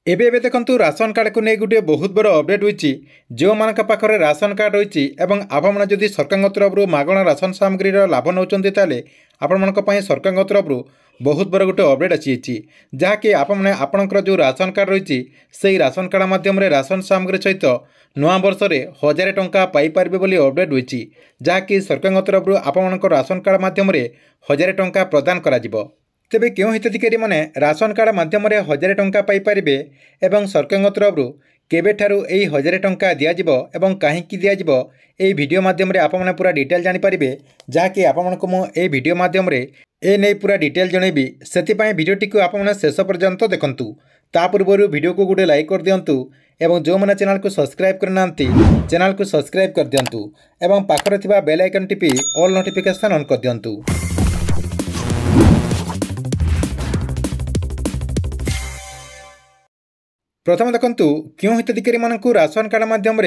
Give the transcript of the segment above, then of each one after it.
एबे एबे देखंतु राशन कार्ड को नहीं गोटे बहुत बड़ अपडेट होती जो मान पाखे राशन कार्ड रही आपण जदि सरकार तरफ मागणा राशन सामग्री लाभ नौ आपण सरकार तरफ बहुत बड़ गोटे अपडेट आसी जहाँकि आपणकर जो राशन कार्ड रही से राशन कार्ड मध्यम राशन सामग्री सहित नुआ वर्ष में 1000 टंका पाइपर अपडेट होती जहाँकि सरकार तरफ आपण राशन कार्ड मध्यम 1000 टंका प्रदान करा तेबे क्यों हिताधिकारी माने राशन कार्ड माध्यम 1000 टंका पाइपारे एवं सरकार तरफ केबेठारू यही 1000 टंका दिज्व एवं कहीं दिज्व यही भिडियो माध्यम आपने पूरा डिटेल जानीपारे जहाँकि आपको मुझे भिडियो माध्यम ए नहीं पूरा डिटेल जनइबी से भिडियोटी को आपने शेष पर्यंत देखंतु ता पूर्व वीडियो को गोटे लाइक कर दिंतु एवं जो मैंने चैनल को सब्सक्राइब करना चैनल को सब्सक्राइब कर दिंतु एवं पाखरे थिबा बेल आइकन टिपी ऑल नोटिफिकेशन ऑन कर दिंतु। प्रथम देखंतु क्यों हिताधिकारी मानकु राशन कार्ड माध्यम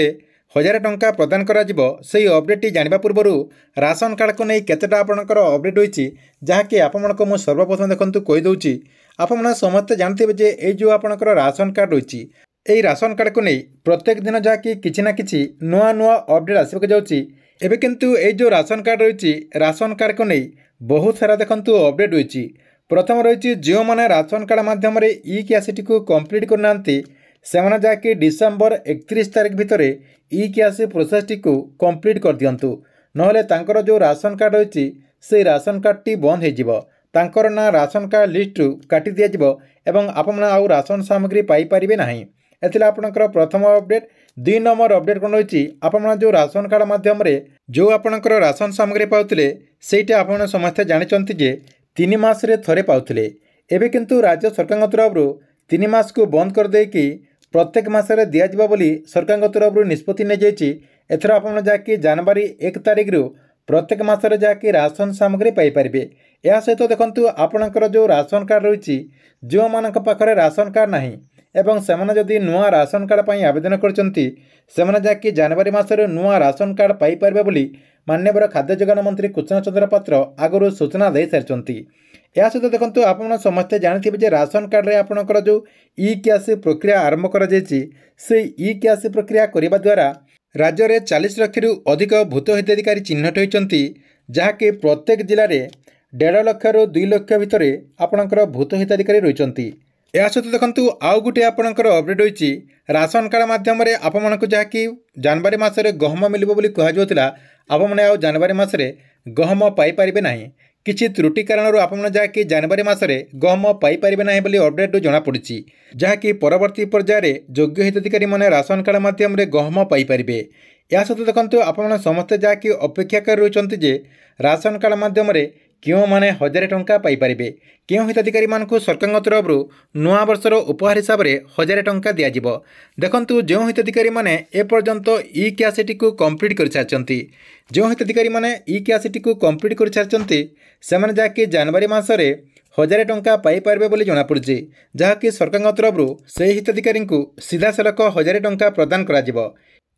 1000 टंका प्रदान करा जिवो सेही अपडेट जानिबा पूर्व राशन कार्ड को नहीं केतेटा आपणकर अपडेट होईची जहाँकि आपमनको मु सर्वप्रथम देखंतु कहि दउची आपण समस्त जानते जे ए जो आपणकर राशन कार्ड रही यही राशन कार्ड को नहीं प्रत्येक दिन जहाँकि किछि ना किछि नुआ नुआ अपडेट आसबाक जाउची एबे किंतु ए जो राशन कार्ड रही राशन कार्ड को नहीं बहुत सारा देखंतु अपडेट होईची। प्रथम रही जो मैंने राशन कार्ड माध्यम इ क्यासीटी को कंप्लीट करना से जहाँकि डिसेम्बर 31 तारीख भितर इ क्यासी प्रोसेस टी को कंप्लीट कर दिंतु नहले तांकर जो राशन कार्ड रही से राशन कार्ड टी बंद हो ना राशन कार्ड लिस्ट काटी दिज्व एवं आपण आउ राशन सामग्री पाइपर ना एथिला आपणकर प्रथम अपडेट। 2 नंबर अपडेट कौन रही आपण जो राशन कार्ड माध्यम जो आपणकर राशन सामग्री पाउथिले सेटा आपण समस्ते जानिचंती जे 3 मास रे थरे पाउथिले एबे किंतु राज्य सरकार तरफ 3 मास को बंद कर देकी प्रत्येक मासरे दिज्व बोली सरकार तरफ निष्पत्ति नहीं जाइए। एथर आपण जाकि जनवरी 1 तारीख रु प्रत्येक मासरे जाकि राशन सामग्री पाइपर या सहित देखंतु आपणकर जो राशन कार्ड रही जो मानक पाखरे राशन कार्ड नाही एवं सेमाने जदि नुआ राशन कार्ड पाई आवेदन करचंती सेमाने जाकि जनवरी मासरे नुआ राशन कार्ड पाइपर बोली माननीय खाद्य जोगान मंत्री कृष्ण चंद्र पात्र आगुरी सूचना दे सारी। या सहित देखंतु आपण समस्ते जानथिबे जे राशन कार्ड रे आपणकर जो इ क्यासी प्रक्रिया आरंभ करा जायछि से इ क्यासी प्रक्रिया करिबा द्वारा राज्य में 40 लाख रु अधिक भूत हिताधिकारी चिन्हट होइचंती जहाँकि प्रत्येक जिले में 1.5 लाख रु 2 लाख भितर आपणकर भूत हिताधिकारी रहिचंती। या सहित देखंतु आउ गुटे आपणकर अपडेट होइछि राशन कार्ड माध्यम आपमनकु जहाँकि जनवरी मासरे गहम मिलिबो बोली कहा जाउतिला आपमने आउ जनवरी मासरे गहम पाई परिबे नाही किछि त्रुटि कारण आपन जहाँकि जनवरी मासरे गहम पाइपर ना बोली अपडेट जना पड़ी जहाँकि परवर्ती पर्यायर योग्य हिताधिकारी मैंने राशन कार्ड माध्यम गहम पाइपर। या सहित देखो आपने समस्ते जहाँकि अपेक्षा कर रही जे राशन कार्ड माध्यम क्यों माने 1000 टंका पाइपर क्यों हिताधिकारी मानकु सरकार तरफ नुआ वर्षर उपहार हिसाब से 1000 टंका दिज्व। देखंतु जो हिताधिकारी माने एपर्यंत इ क्यासीटी को कंप्लीट कर सारी जो हिताधिकारी माने इ क्यासीटी को कंप्लीट कर सारी से जहाँकि जनवरी मासरे 1000 टंका पाइपर बोली जनापड़ी जहाँकि सरकार तरफ से हिताधिकारी को सीधा सड़क 1000 टंका प्रदान करा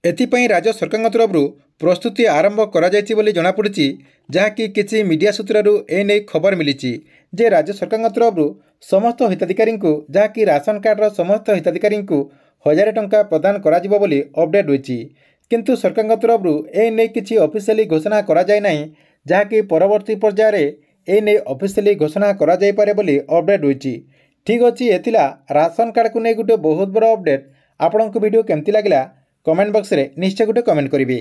एथिपाई राज्य सरकार तरफ प्रस्तुति आरंभ करा जायछि बोली जनापड़ी जहाँकि किसी मीडिया सूत्रु एने खबर मिली जे राज्य सरकार तरफ समस्त हिताधिकारी को जहाँकि राशन कार्डर समस्त हिताधिकारी को 1000 टंका प्रदान करा जिवो बोली अपडेट होइछि किंतु सरकार तरफ एने किछि ऑफिशियली घोषणा करा जाय नाही जहाँकि परवर्ती पर्यायर एने ऑफिशियली घोषणा करा जाय पारे बोली अपडेट होइछि। ठीक अछि एथिला राशन कार्ड को नै गुटे बहुत बड़ अपडेट। आपनको वीडियो केमति लागला कमेंट बॉक्स रे निश्चय गुटे कमेंट करिवे।